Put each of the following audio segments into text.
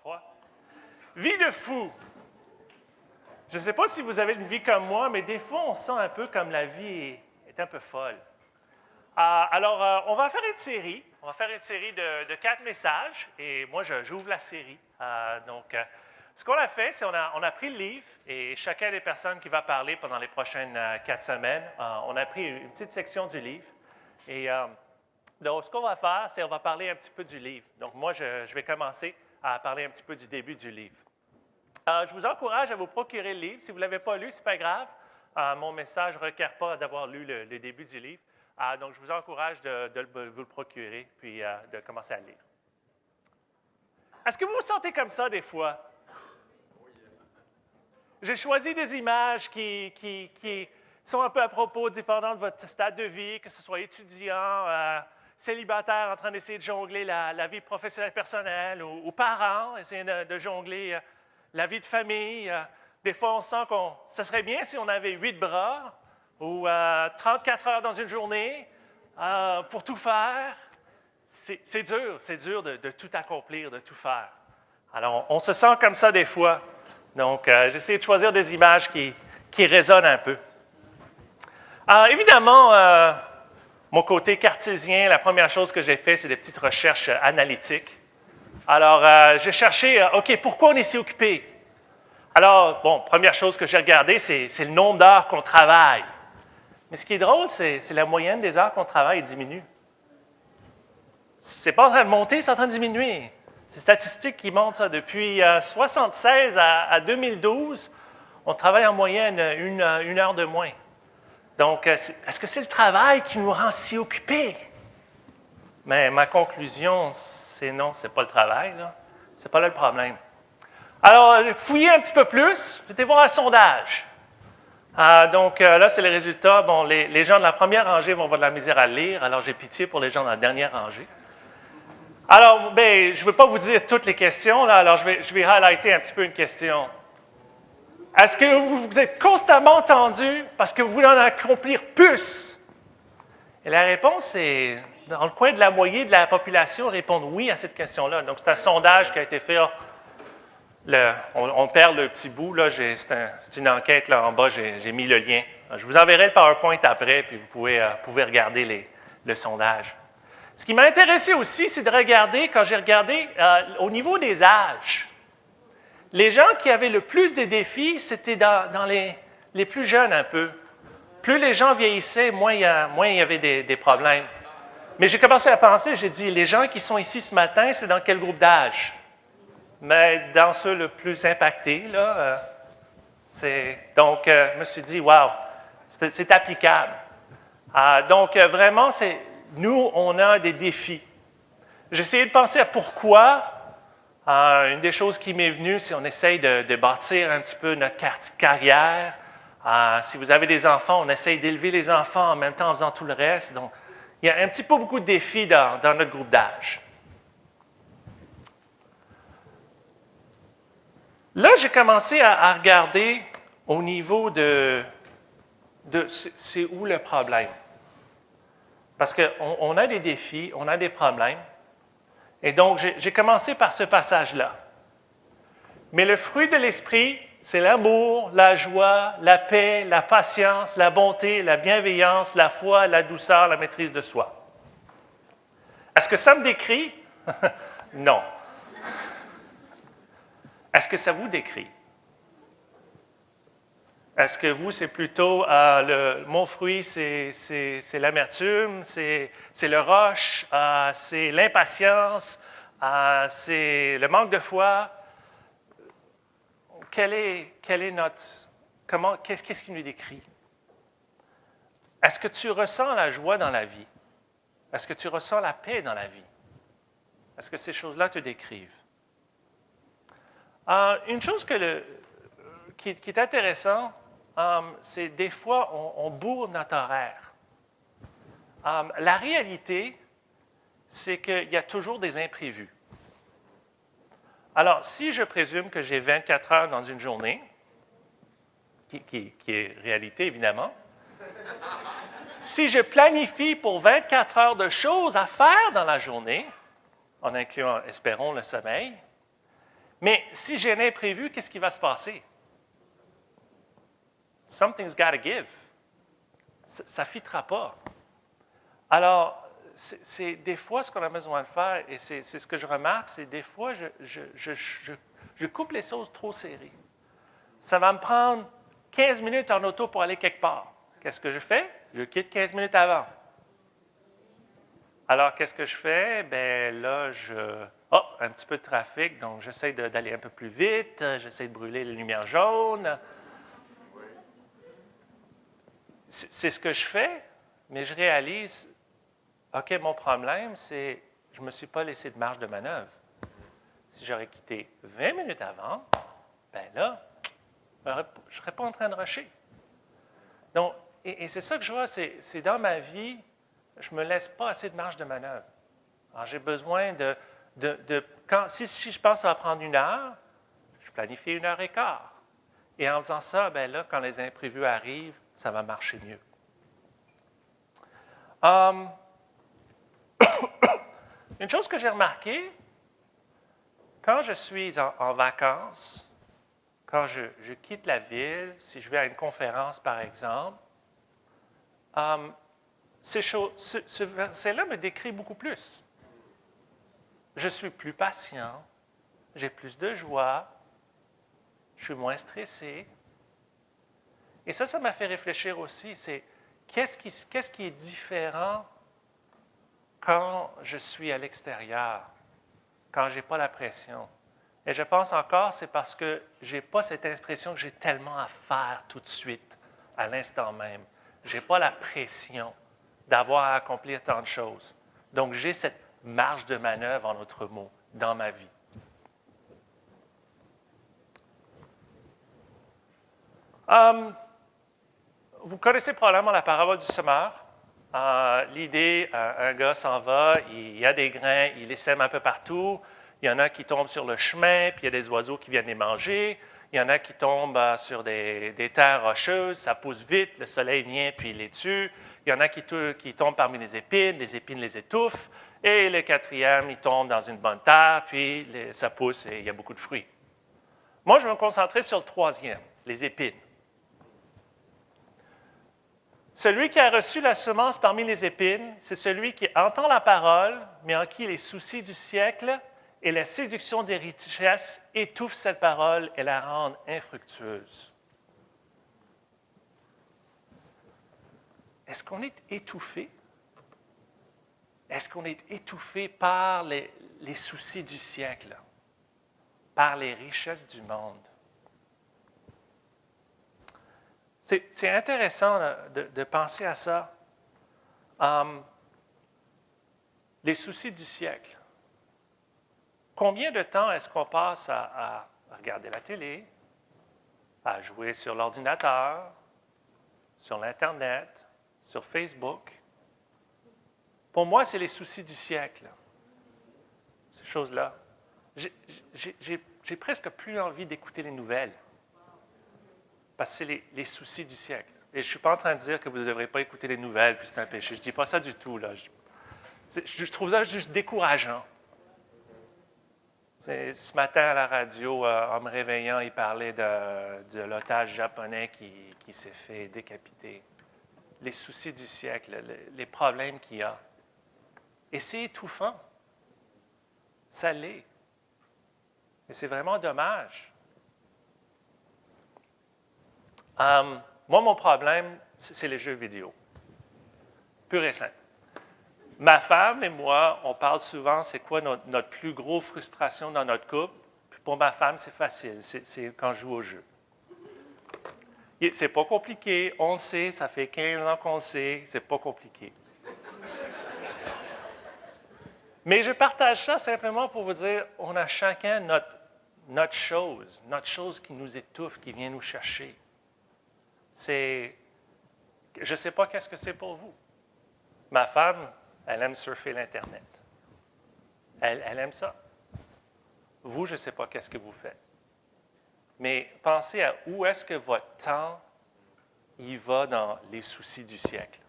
3. Vie de fou. Je ne sais pas si vous avez une vie comme moi, mais des fois, on sent un peu comme la vie est un peu folle. Alors, on va faire une série. On va faire une série de 4 messages. Et moi, j'ouvre la série. Ce qu'on a fait, c'est qu'on a pris le livre et chacun des personnes qui va parler pendant les prochaines 4 semaines, on a pris une petite section du livre. Et donc, ce qu'on va faire, c'est qu'on va parler un petit peu du livre. Donc, moi, je vais commencer à parler un petit peu du début du livre. Je vous encourage à vous procurer le livre. Si vous ne l'avez pas lu, ce n'est pas grave. Mon message ne requiert pas d'avoir lu le début du livre. Donc, je vous encourage de vous le procurer puis de commencer à lire. Est-ce que vous vous sentez comme ça des fois? J'ai choisi des images qui sont un peu à propos, dépendant de votre stade de vie, que ce soit étudiant, célibataire en train d'essayer de jongler la vie professionnelle personnelle, ou parents, essayer de jongler la vie de famille. Des fois, on sent ça serait bien si on avait 8 bras ou 34 heures dans une journée pour tout faire. C'est dur de tout accomplir, de tout faire. Alors, on se sent comme ça des fois. Donc, j'essaie de choisir des images qui résonnent un peu. Évidemment, mon côté cartésien, la première chose que j'ai fait, c'est des petites recherches analytiques. Alors, j'ai cherché, OK, pourquoi on est si occupé? Alors, bon, première chose que j'ai regardée, c'est le nombre d'heures qu'on travaille. Mais ce qui est drôle, c'est la moyenne des heures qu'on travaille diminue. C'est pas en train de monter, c'est en train de diminuer. C'est statistique qui montrent ça. Depuis 1976 à 2012, on travaille en moyenne une heure de moins. Donc, est-ce que c'est le travail qui nous rend si occupés? Mais ma conclusion, c'est non, ce n'est pas le travail. Ce n'est pas là le problème. Alors, j'ai fouillé un petit peu plus. J'ai été voir un sondage. Là, c'est les résultats. Bon, les gens de la première rangée vont avoir de la misère à le lire, alors j'ai pitié pour les gens de la dernière rangée. Alors, je ne veux pas vous dire toutes les questions, là, alors je vais highlighter un petit peu une question. Est-ce que vous êtes constamment tendu parce que vous voulez en accomplir plus? Et la réponse est, dans le coin de la moitié de la population répondent oui à cette question-là. Donc, c'est un sondage qui a été fait. On perd le petit bout, là, c'est une enquête là en bas, j'ai mis le lien. Je vous enverrai le PowerPoint après, puis vous pouvez regarder le sondage. Ce qui m'a intéressé aussi, c'est de regarder, quand j'ai regardé au niveau des âges, les gens qui avaient le plus de défis, c'était dans les plus jeunes un peu. Plus les gens vieillissaient, moins il y avait des problèmes. Mais j'ai commencé à penser, j'ai dit, les gens qui sont ici ce matin, c'est dans quel groupe d'âge? Mais dans ceux le plus impactés, là, donc, je me suis dit, wow, c'est applicable. Donc, vraiment, nous, on a des défis. J'ai essayé de penser à pourquoi. Une des choses qui m'est venue, c'est qu'on essaye de bâtir un petit peu notre carrière. Si vous avez des enfants, on essaye d'élever les enfants en même temps en faisant tout le reste. Donc, il y a un petit peu beaucoup de défis dans notre groupe d'âge. Là, j'ai commencé à regarder au niveau de c'est où le problème. Parce qu'on a des défis, on a des problèmes. Et donc, j'ai commencé par ce passage-là. Mais le fruit de l'esprit, c'est l'amour, la joie, la paix, la patience, la bonté, la bienveillance, la foi, la douceur, la maîtrise de soi. Est-ce que ça me décrit? Non. Est-ce que ça vous décrit? Est-ce que vous, c'est plutôt mon fruit, c'est l'amertume, c'est le roche, c'est l'impatience, c'est le manque de foi? Quel est notre... Qu'est-ce qui nous décrit? Est-ce que tu ressens la joie dans la vie? Est-ce que tu ressens la paix dans la vie? Est-ce que ces choses-là te décrivent? Une chose qui est intéressante, c'est des fois, on bourre notre horaire. La réalité, c'est qu'il y a toujours des imprévus. Alors, si je présume que j'ai 24 heures dans une journée, qui est réalité, évidemment, si je planifie pour 24 heures de choses à faire dans la journée, en incluant, espérons, le sommeil, Mais si j'ai un imprévu, qu'est-ce qui va se passer? Something's got to give. Ça ne fitera pas. Alors, c'est des fois ce qu'on a besoin de faire, et c'est ce que je remarque, c'est des fois, je coupe les choses trop serrées. Ça va me prendre 15 minutes en auto pour aller quelque part. Qu'est-ce que je fais? Je quitte 15 minutes avant. Alors, qu'est-ce que je fais? Bien là, oh, un petit peu de trafic, donc j'essaie d'aller un peu plus vite, j'essaie de brûler les lumières jaunes. C'est ce que je fais, mais je réalise, OK, mon problème, c'est je ne me suis pas laissé de marge de manœuvre. Si j'aurais quitté 20 minutes avant, bien là, je ne serais pas en train de rusher. Donc, et c'est ça que je vois, c'est dans ma vie, je ne me laisse pas assez de marge de manœuvre. Alors, j'ai besoin si je pense que ça va prendre 1 heure, je planifie 1h15. Et en faisant ça, bien là, quand les imprévus arrivent, ça va marcher mieux. Une chose que j'ai remarquée, quand je suis en vacances, quand je quitte la ville, si je vais à une conférence, par exemple, ce verset-là me décrit beaucoup plus. Je suis plus patient, j'ai plus de joie, je suis moins stressé. Et ça m'a fait réfléchir aussi, c'est qu'est-ce qui est différent quand je suis à l'extérieur, quand je n'ai pas la pression. Et je pense encore, c'est parce que je n'ai pas cette impression que j'ai tellement à faire tout de suite, à l'instant même. Je n'ai pas la pression d'avoir à accomplir tant de choses. Donc, j'ai cette marge de manœuvre, en d'autres mots, dans ma vie. Vous connaissez probablement la parabole du semeur. L'idée, un gars s'en va, il y a des grains, il les sème un peu partout. Il y en a qui tombent sur le chemin, puis il y a des oiseaux qui viennent les manger. Il y en a qui tombent sur des terres rocheuses, ça pousse vite, le soleil vient, puis il les tue. Il y en a qui tombent parmi les épines les étouffent. Et le quatrième, il tombe dans une bonne terre, puis ça pousse et il y a beaucoup de fruits. Moi, je vais me concentrer sur le troisième, les épines. Celui qui a reçu la semence parmi les épines, c'est celui qui entend la parole, mais en qui les soucis du siècle et la séduction des richesses étouffent cette parole et la rendent infructueuse. Est-ce qu'on est étouffé? Est-ce qu'on est étouffé par les soucis du siècle, par les richesses du monde? C'est intéressant de penser à ça. Les soucis du siècle. Combien de temps est-ce qu'on passe à regarder la télé, à jouer sur l'ordinateur, sur l'Internet, sur Facebook? Pour moi, c'est les soucis du siècle, ces choses-là. J'ai presque plus envie d'écouter les nouvelles. Parce que c'est les soucis du siècle. Et je ne suis pas en train de dire que vous ne devrez pas écouter les nouvelles, puis c'est un péché. Je ne dis pas ça du tout, là. Je trouve ça juste décourageant. Ce matin, à la radio, en me réveillant, il parlait de l'otage japonais qui s'est fait décapiter. Les soucis du siècle, les problèmes qu'il y a. Et c'est étouffant. Ça l'est. Et c'est vraiment dommage. Moi, mon problème, c'est les jeux vidéo. Pur et simple. Ma femme et moi, on parle souvent, c'est quoi notre plus grosse frustration dans notre couple. Puis pour ma femme, c'est facile, c'est quand je joue au jeu. C'est pas compliqué, on le sait, ça fait 15 ans qu'on le sait, c'est pas compliqué. Mais je partage ça simplement pour vous dire, on a chacun notre chose qui nous étouffe, qui vient nous chercher. Je ne sais pas qu'est-ce que c'est pour vous. Ma femme, elle aime surfer l'Internet. Elle aime ça. Vous, je ne sais pas qu'est-ce que vous faites. Mais pensez à où est-ce que votre temps y va dans les soucis du siècle.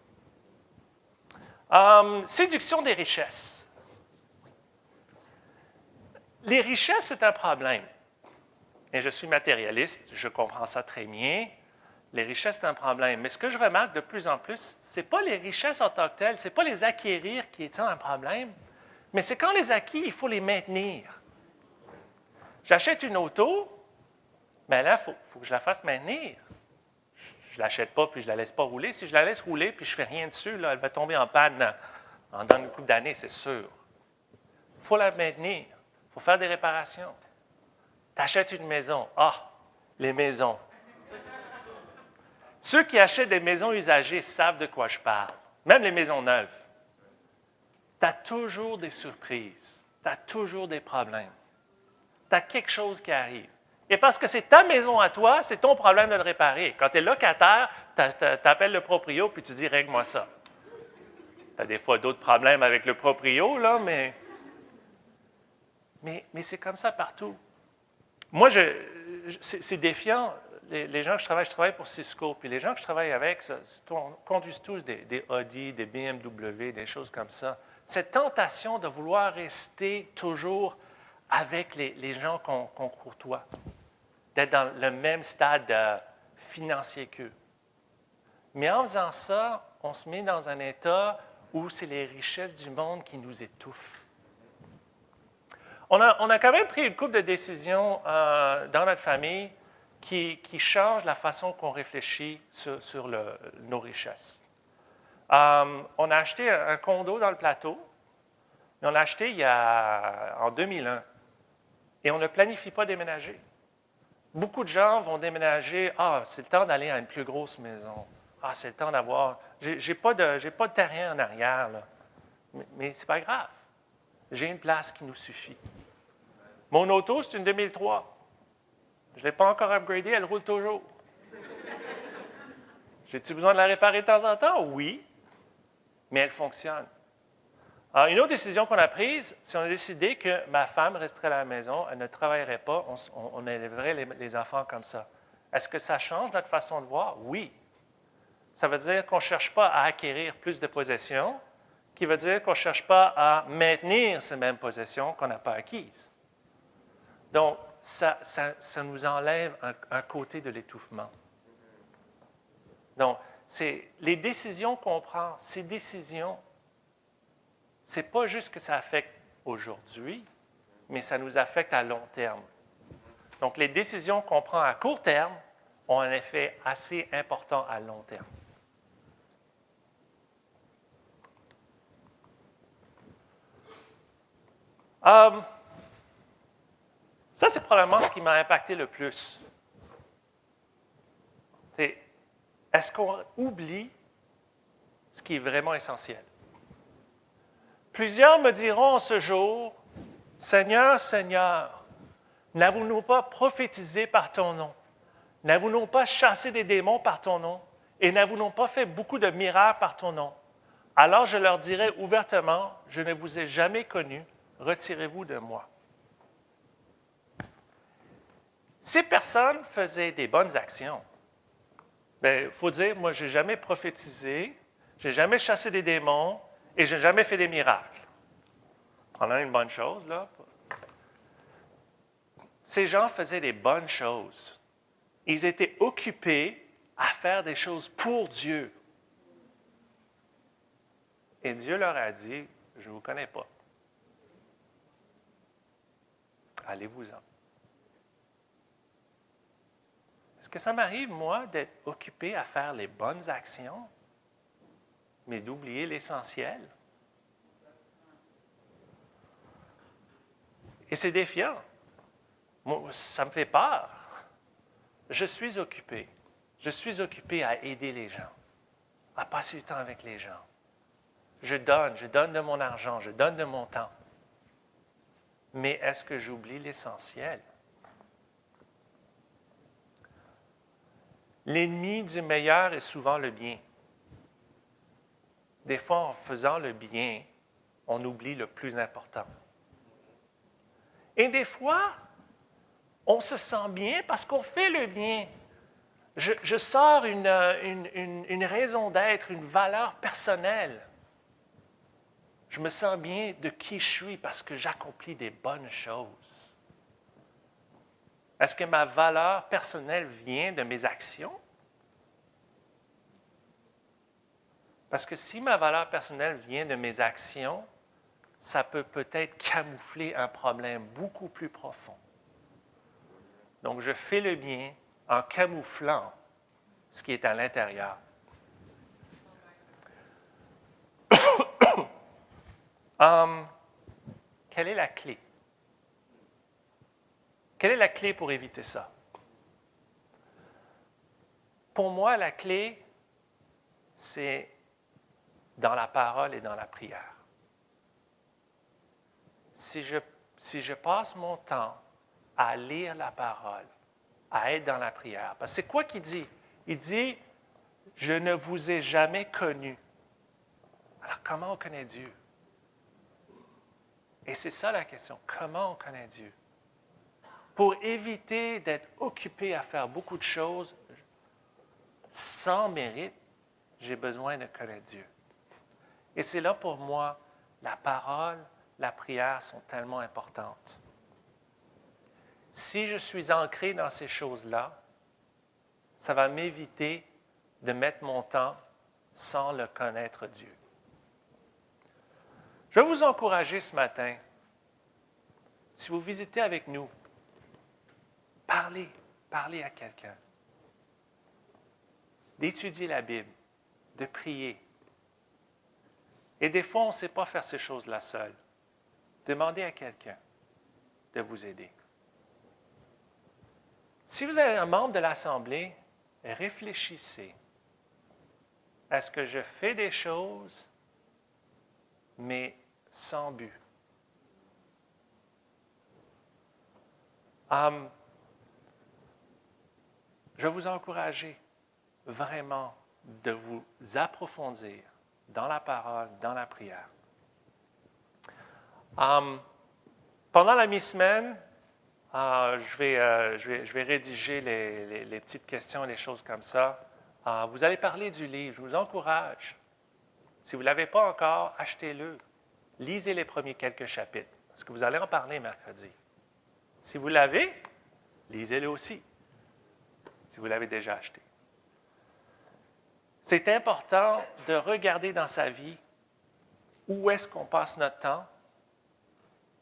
Séduction des richesses. Les richesses, c'est un problème. Et je suis matérialiste, je comprends ça très bien. Les richesses, c'est un problème. Mais ce que je remarque de plus en plus, ce n'est pas les richesses en tant que telles, ce n'est pas les acquérir qui est un problème, mais c'est quand les acquis, il faut les maintenir. J'achète une auto, mais là, il faut que je la fasse maintenir. Je ne l'achète pas puis je ne la laisse pas rouler. Si je la laisse rouler puis je ne fais rien dessus, là, elle va tomber en panne dans une couple d'années, c'est sûr. Il faut la maintenir. Il faut faire des réparations. Tu achètes une maison. Ah, les maisons. Ceux qui achètent des maisons usagées savent de quoi je parle. Même les maisons neuves. Tu as toujours des surprises. Tu as toujours des problèmes. Tu as quelque chose qui arrive. Et parce que c'est ta maison à toi, c'est ton problème de le réparer. Quand tu es locataire, tu appelles le proprio puis tu dis « règle-moi ça ». Tu as des fois d'autres problèmes avec le proprio, là, mais c'est comme ça partout. Moi, c'est défiant. Les gens que je travaille pour Cisco, puis les gens que je travaille avec, conduisent tous des Audi, des BMW, des choses comme ça. Cette tentation de vouloir rester toujours avec les gens qu'on côtoie, d'être dans le même stade financier qu'eux. Mais en faisant ça, on se met dans un état où c'est les richesses du monde qui nous étouffent. On a quand même pris une couple de décisions dans notre famille qui changent la façon qu'on réfléchit sur nos richesses. On a acheté un condo dans le plateau, mais on l'a acheté en 2001, et on ne planifie pas déménager. Beaucoup de gens vont déménager, c'est le temps d'aller à une plus grosse maison. C'est le temps d'avoir... J'ai pas de terrain en arrière, là. Mais ce n'est pas grave. J'ai une place qui nous suffit. Mon auto, c'est une 2003. Je ne l'ai pas encore upgradée, elle roule toujours. J'ai-tu besoin de la réparer de temps en temps? Oui, mais elle fonctionne. Alors, une autre décision qu'on a prise, c'est qu'on a décidé que ma femme resterait à la maison, elle ne travaillerait pas, on élèverait les enfants comme ça. Est-ce que ça change notre façon de voir? Oui. Ça veut dire qu'on ne cherche pas à acquérir plus de possessions, qui veut dire qu'on ne cherche pas à maintenir ces mêmes possessions qu'on n'a pas acquises. Donc, ça nous enlève un côté de l'étouffement. Donc, les décisions qu'on prend, ces décisions, ce n'est pas juste que ça affecte aujourd'hui, mais ça nous affecte à long terme. Donc, les décisions qu'on prend à court terme ont un effet assez important à long terme. Ça, c'est probablement ce qui m'a impacté le plus. Est-ce qu'on oublie ce qui est vraiment essentiel? Plusieurs me diront ce jour, « Seigneur, Seigneur, n'avons-nous pas prophétisé par ton nom? N'avons-nous pas chassé des démons par ton nom? Et n'avons-nous pas fait beaucoup de miracles par ton nom? Alors je leur dirai ouvertement, je ne vous ai jamais connus, retirez-vous de moi. » Ces personnes faisaient des bonnes actions. Bien, il faut dire, moi, je n'ai jamais prophétisé, je n'ai jamais chassé des démons et je n'ai jamais fait des miracles. On a une bonne chose, là. Ces gens faisaient des bonnes choses. Ils étaient occupés à faire des choses pour Dieu. Et Dieu leur a dit, je ne vous connais pas. Allez-vous-en. Est-ce que ça m'arrive, moi, d'être occupé à faire les bonnes actions, mais d'oublier l'essentiel? Et c'est défiant. Moi, ça me fait peur. Je suis occupé. Je suis occupé à aider les gens, à passer du temps avec les gens. Je donne de mon argent, je donne de mon temps. Mais est-ce que j'oublie l'essentiel? L'ennemi du meilleur est souvent le bien. Des fois, en faisant le bien, on oublie le plus important. Et des fois, on se sent bien parce qu'on fait le bien. Je sors une raison d'être, une valeur personnelle. Je me sens bien de qui je suis parce que j'accomplis des bonnes choses. Est-ce que ma valeur personnelle vient de mes actions? Parce que si ma valeur personnelle vient de mes actions, ça peut peut-être camoufler un problème beaucoup plus profond. Donc, je fais le bien en camouflant ce qui est à l'intérieur. Quelle est la clé? Quelle est la clé pour éviter ça? Pour moi, la clé, c'est dans la parole et dans la prière. Si je passe mon temps à lire la parole, à être dans la prière, parce que c'est quoi qu'il dit? Il dit, « Je ne vous ai jamais connu. » Alors, comment on connaît Dieu? Et c'est ça la question. Comment on connaît Dieu? Pour éviter d'être occupé à faire beaucoup de choses sans mérite, j'ai besoin de connaître Dieu. Et c'est là pour moi, la parole, la prière sont tellement importantes. Si je suis ancré dans ces choses-là, ça va m'éviter de mettre mon temps sans le connaître Dieu. Je vais vous encourager ce matin, si vous visitez avec nous, parlez à quelqu'un, d'étudier la Bible, de prier. Et des fois, on ne sait pas faire ces choses-là seul. Demandez à quelqu'un de vous aider. Si vous êtes un membre de l'Assemblée, réfléchissez. Est-ce que je fais des choses, mais sans but? Je vais vous encourager vraiment de vous approfondir dans la parole, dans la prière. Pendant la mi-semaine, je vais rédiger les petites questions et les choses comme ça. Vous allez parler du livre. Je vous encourage. Si vous ne l'avez pas encore, achetez-le. Lisez les premiers quelques chapitres, parce que vous allez en parler mercredi. Si vous l'avez, lisez-le aussi, si vous l'avez déjà acheté. C'est important de regarder dans sa vie où est-ce qu'on passe notre temps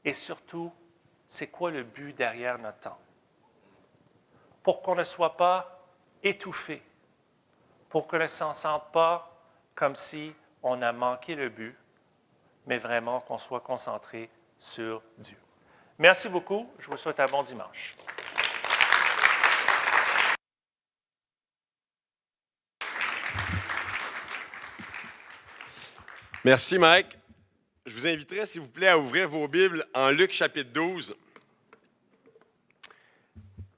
et surtout, c'est quoi le but derrière notre temps. Pour qu'on ne soit pas étouffé, pour qu'on ne s'en sente pas comme si on a manqué le but, mais vraiment qu'on soit concentré sur Dieu. Merci beaucoup. Je vous souhaite un bon dimanche. Merci, Mike. Je vous inviterai, s'il vous plaît, à ouvrir vos Bibles en Luc chapitre 12.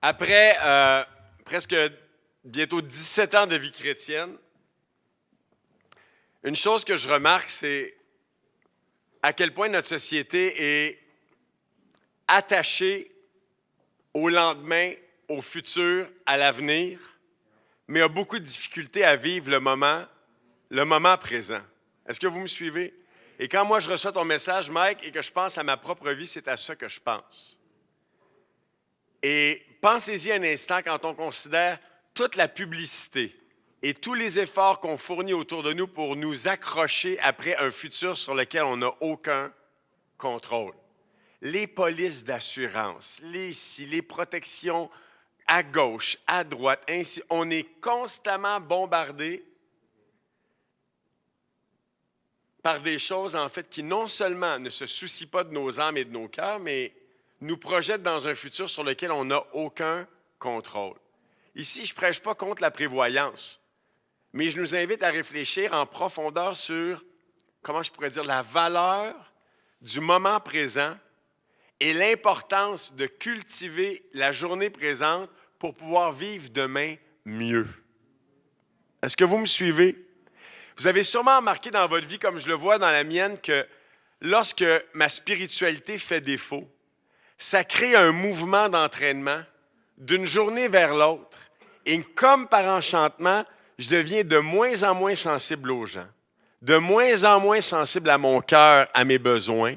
Après presque bientôt 17 ans de vie chrétienne, une chose que je remarque, c'est à quel point notre société est attachée au lendemain, au futur, à l'avenir, mais a beaucoup de difficultés à vivre le moment présent. Est-ce que vous me suivez? Et quand moi je reçois ton message, Mike, et que je pense à ma propre vie, c'est à ça que je pense. Et pensez-y un instant quand on considère toute la publicité et tous les efforts qu'on fournit autour de nous pour nous accrocher après un futur sur lequel on n'a aucun contrôle. Les polices d'assurance, les protections à gauche, à droite, ainsi, on est constamment bombardé par des choses, en fait, qui non seulement ne se soucient pas de nos âmes et de nos cœurs, mais nous projettent dans un futur sur lequel on n'a aucun contrôle. Ici, je ne prêche pas contre la prévoyance, mais je nous invite à réfléchir en profondeur sur, comment je pourrais dire, la valeur du moment présent et l'importance de cultiver la journée présente pour pouvoir vivre demain mieux. Est-ce que vous me suivez? Vous avez sûrement remarqué dans votre vie, comme je le vois dans la mienne, que lorsque ma spiritualité fait défaut, ça crée un mouvement d'entraînement d'une journée vers l'autre. Et comme par enchantement, je deviens de moins en moins sensible aux gens, de moins en moins sensible à mon cœur, à mes besoins.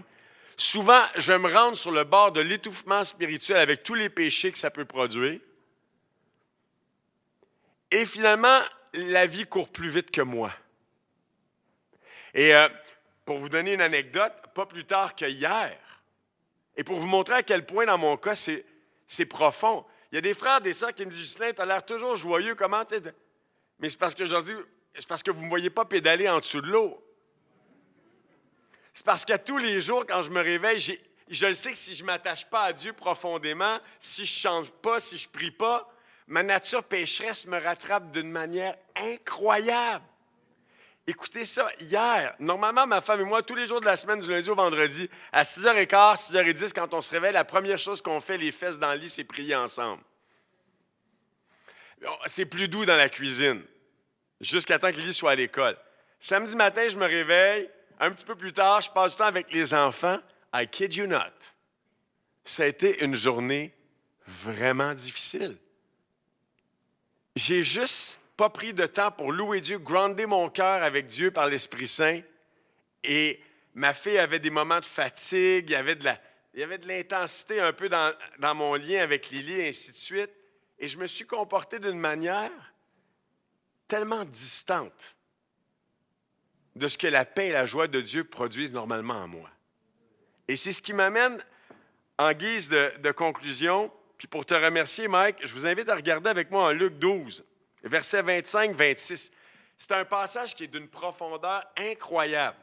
Souvent, je me rends sur le bord de l'étouffement spirituel avec tous les péchés que ça peut produire. Et finalement, la vie court plus vite que moi. Et pour vous donner une anecdote, pas plus tard que hier, et pour vous montrer à quel point, dans mon cas, c'est profond. Il y a des frères, des sœurs qui me disent, Ghislain, tu as l'air toujours joyeux, comment t'es? Mais c'est parce que je leur dis, c'est parce que vous ne me voyez pas pédaler en dessous de l'eau. C'est parce qu'à tous les jours, quand je me réveille, je le sais que si je ne m'attache pas à Dieu profondément, si je ne chante pas, si je ne prie pas, ma nature pécheresse me rattrape d'une manière incroyable. Écoutez ça, hier, normalement, ma femme et moi, tous les jours de la semaine, du lundi au vendredi, à 6h15, 6h10, quand on se réveille, la première chose qu'on fait, les fesses dans le lit, c'est prier ensemble. C'est plus doux dans la cuisine, jusqu'à temps que Lily soit à l'école. Samedi matin, je me réveille. Un petit peu plus tard, je passe du temps avec les enfants. I kid you not. Ça a été une journée vraiment difficile. J'ai juste pas pris de temps pour louer Dieu, grounder mon cœur avec Dieu par l'Esprit Saint. Et ma fille avait des moments de fatigue, il y avait de l'intensité un peu dans mon lien avec Lily, et ainsi de suite. Et je me suis comporté d'une manière tellement distante de ce que la paix et la joie de Dieu produisent normalement en moi. Et c'est ce qui m'amène, en guise de conclusion, puis pour te remercier, Mike, je vous invite à regarder avec moi en Luc 12, versets 25-26. C'est un passage qui est d'une profondeur incroyable.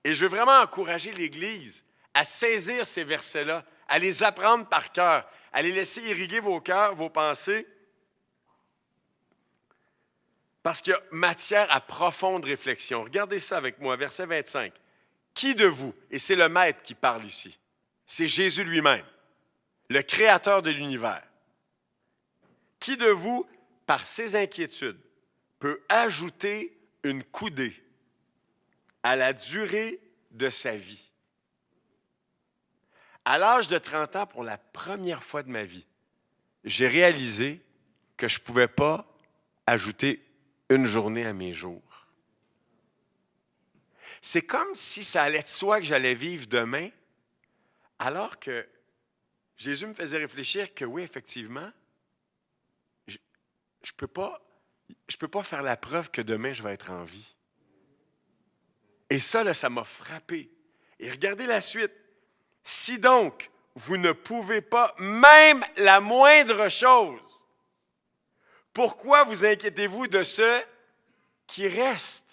Et je veux vraiment encourager l'Église à saisir ces versets-là, à les apprendre par cœur, à les laisser irriguer vos cœurs, vos pensées, parce qu'il y a matière à profonde réflexion. Regardez ça avec moi, verset 25. Qui de vous, et c'est le Maître qui parle ici, c'est Jésus lui-même, le Créateur de l'univers. Qui de vous, par ses inquiétudes, peut ajouter une coudée à la durée de sa vie? À l'âge de 30 ans, pour la première fois de ma vie, j'ai réalisé que je ne pouvais pas ajouter une journée à mes jours. C'est comme si ça allait de soi que j'allais vivre demain, alors que Jésus me faisait réfléchir que oui, effectivement, je ne peux pas faire la preuve que demain je vais être en vie. Et ça, là, ça m'a frappé. Et regardez la suite. Si donc vous ne pouvez pas même la moindre chose, pourquoi vous inquiétez-vous de ce qui reste?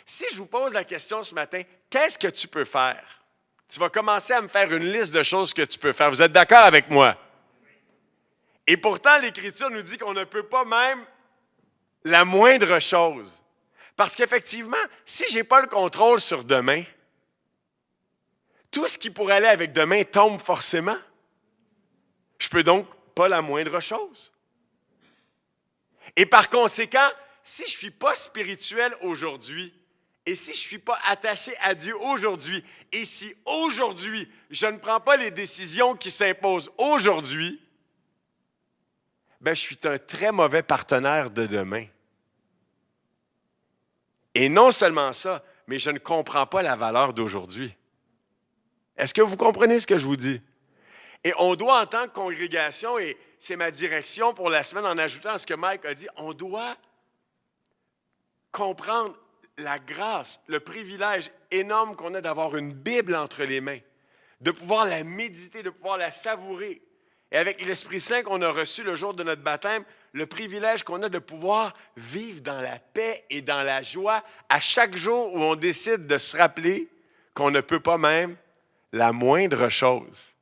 Si je vous pose la question ce matin, qu'est-ce que tu peux faire? Tu vas commencer à me faire une liste de choses que tu peux faire. Vous êtes d'accord avec moi? Et pourtant, l'Écriture nous dit qu'on ne peut pas même la moindre chose. Parce qu'effectivement, si je n'ai pas le contrôle sur demain, tout ce qui pourrait aller avec demain tombe forcément. Je peux donc pas la moindre chose. Et par conséquent, si je ne suis pas spirituel aujourd'hui, et si je ne suis pas attaché à Dieu aujourd'hui, et si aujourd'hui, je ne prends pas les décisions qui s'imposent aujourd'hui, je suis un très mauvais partenaire de demain. Et non seulement ça, mais je ne comprends pas la valeur d'aujourd'hui. Est-ce que vous comprenez ce que je vous dis? Et on doit, en tant que congrégation, et c'est ma direction pour la semaine en ajoutant à ce que Mike a dit, on doit comprendre la grâce, le privilège énorme qu'on a d'avoir une Bible entre les mains, de pouvoir la méditer, de pouvoir la savourer. Et avec l'Esprit Saint qu'on a reçu le jour de notre baptême, le privilège qu'on a de pouvoir vivre dans la paix et dans la joie à chaque jour où on décide de se rappeler qu'on ne peut pas même la moindre chose.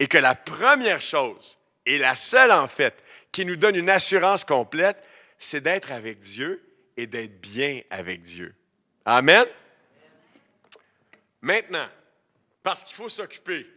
Et que la première chose, et la seule en fait, qui nous donne une assurance complète, c'est d'être avec Dieu et d'être bien avec Dieu. Amen? Maintenant, parce qu'il faut s'occuper,